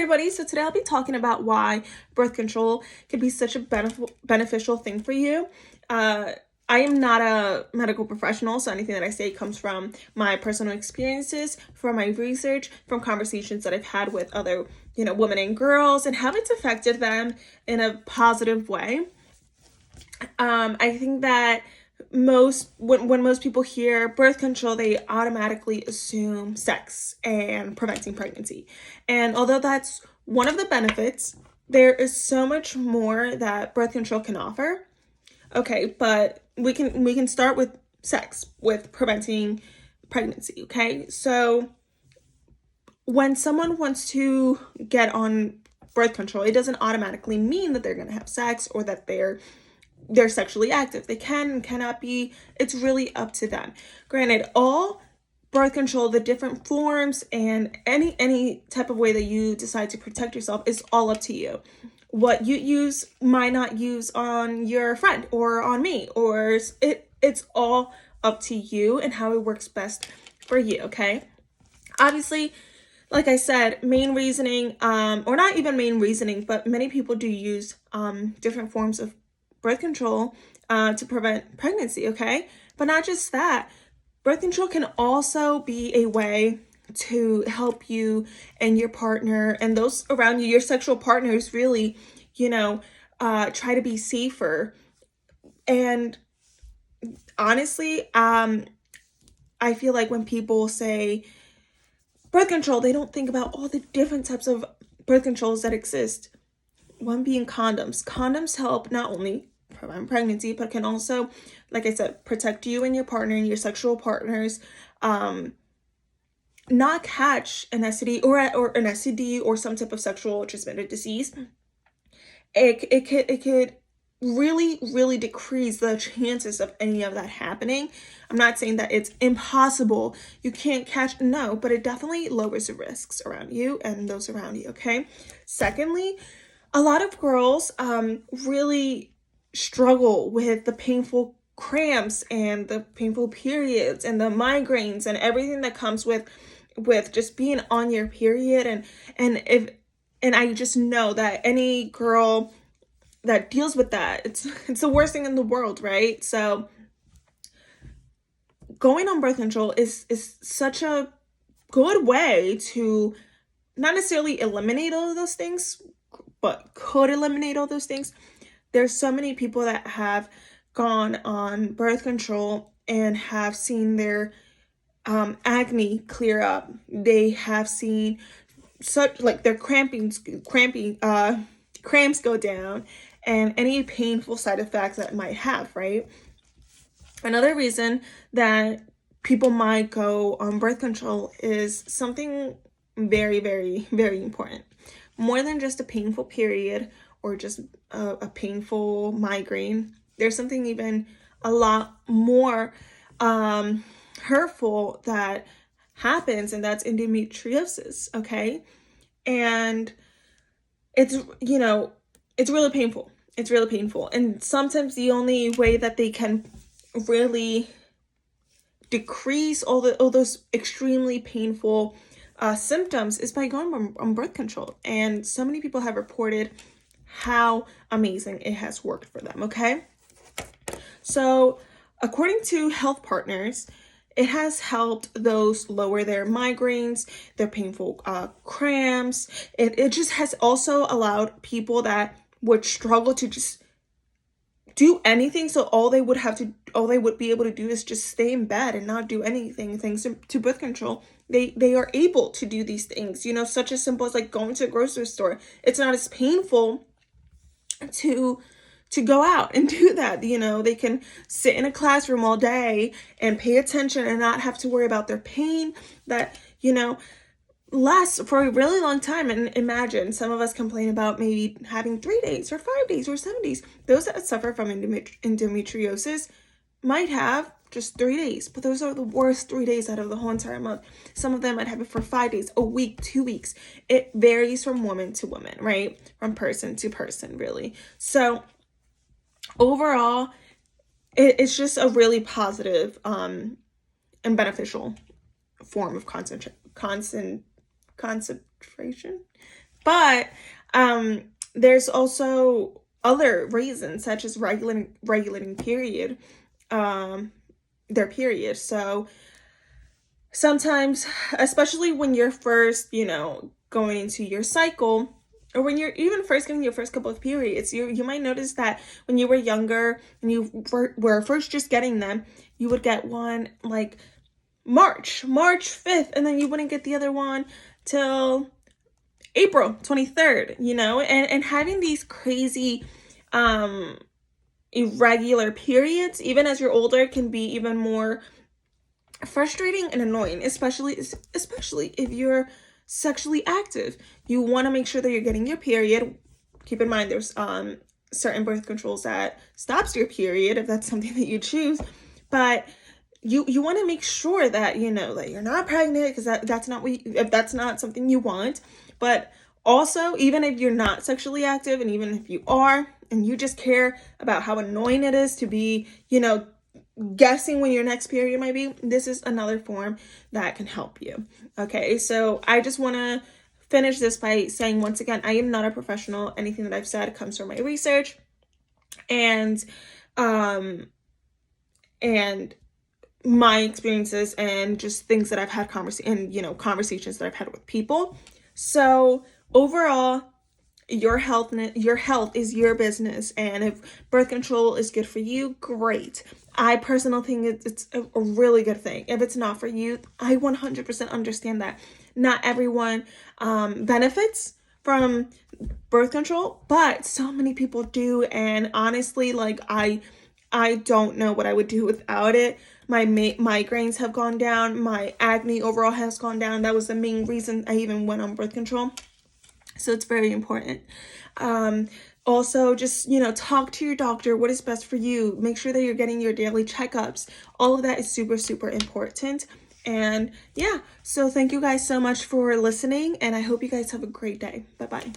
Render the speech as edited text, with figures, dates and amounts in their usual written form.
everybody. So today I'll be talking about why birth control can be such a beneficial thing for you. I am not a medical professional, so anything that I say comes from my personal experiences, from my research, from conversations that I've had with other, women and girls, and how it's affected them in a positive way. I think that when most people hear birth control, they automatically assume sex and preventing pregnancy. And although that's one of the benefits, there is so much more that birth control can offer. Okay, but we can start with sex, with preventing pregnancy. Okay, so when someone wants to get on birth control, it doesn't automatically mean that they're going to have sex or that they're sexually active. They cannot be. It's really up to them. Granted, all birth control, the different forms, and any type of way that you decide to protect yourself is all up to you. What you use might not use on your friend or on me, or it's all up to you and how it works best for you. Okay, obviously, like I said, main reasoning, or not even main reasoning, but many people do use different forms of birth control to prevent pregnancy, okay? But not just that, birth control can also be a way to help you and your partner and those around you, your sexual partners, really, try to be safer. And honestly, I feel like when people say birth control, they don't think about all the different types of birth controls that exist. One being condoms. Condoms help not only prevent pregnancy, but can also, like I said, protect you and your partner and your sexual partners, not catch an STD or an STD or some type of sexual transmitted disease. It could really decrease the chances of any of that happening. I'm not saying that it's impossible. You can't catch, no, but it definitely lowers the risks around you and those around you, okay? Secondly, a lot of girls really struggle with the painful cramps and the painful periods and the migraines and everything that comes with just being on your period. And I just know that any girl that deals with that, it's the worst thing in the world, right? So going on birth control is such a good way to not necessarily eliminate all of those things, but could eliminate all those things. There's so many people that have gone on birth control and have seen their acne clear up. They have seen their cramps go down, and any painful side effects that it might have, right? Another reason that people might go on birth control is something very, very, very important. More than just a painful period or just a painful migraine, there's something even a lot more hurtful that happens, and that's endometriosis, okay? And it's really painful. It's really painful. And sometimes the only way that they can really decrease all those extremely painful symptoms is by going on birth control. And so many people have reported how amazing it has worked for them, okay? So according to Health Partners, it has helped those lower their migraines, their painful cramps. It just has also allowed people that would struggle to just do anything. So all they would be able to do is just stay in bed and not do anything. Thanks to birth control, they are able to do these things, such as simple as like going to a grocery store. It's not as painful to go out and do that. They can sit in a classroom all day and pay attention and not have to worry about their pain that, lasts for a really long time. And imagine, some of us complain about maybe having 3 days or 5 days or 7 days. Those that suffer from endometriosis might have just 3 days, but those are the worst 3 days out of the whole entire month. Some of them might have it for 5 days, a week, 2 weeks. It varies from woman to woman, right? From person to person, really. So overall, it's just a really positive and beneficial form of concentration. But there's also other reasons, such as regulating period, their period. So sometimes, especially when you're first, going into your cycle, or when you're even first getting your first couple of periods, you might notice that when you were younger and you were first just getting them, you would get one like March 5th, and then you wouldn't get the other one till April 23rd, and having these crazy irregular periods, even as you're older, can be even more frustrating and annoying, especially if you're sexually active. You want to make sure that you're getting your period. Keep in mind there's certain birth controls that stops your period if that's something that you choose, but you want to make sure that that you're not pregnant, because that's not if that's not something you want. But also, even if you're not sexually active, and even if you are and you just care about how annoying it is to be guessing when your next period might be, this is another form that can help you. Okay, so I just want to finish this by saying, once again, I am not a professional. Anything that I've said comes from my research and my experiences, and just things that I've had conversations that I've had with people. So overall, your health is your business, and if birth control is good for you, great. I personally think it's a really good thing. If it's not for you, I 100% understand that not everyone benefits from birth control, but so many people do. And honestly, like I don't know what I would do without it. My migraines have gone down. My acne overall has gone down. That was the main reason I even went on birth control. So it's very important. Also, just, talk to your doctor. What is best for you? Make sure that you're getting your daily checkups. All of that is super, super important. And yeah, so thank you guys so much for listening, and I hope you guys have a great day. Bye-bye.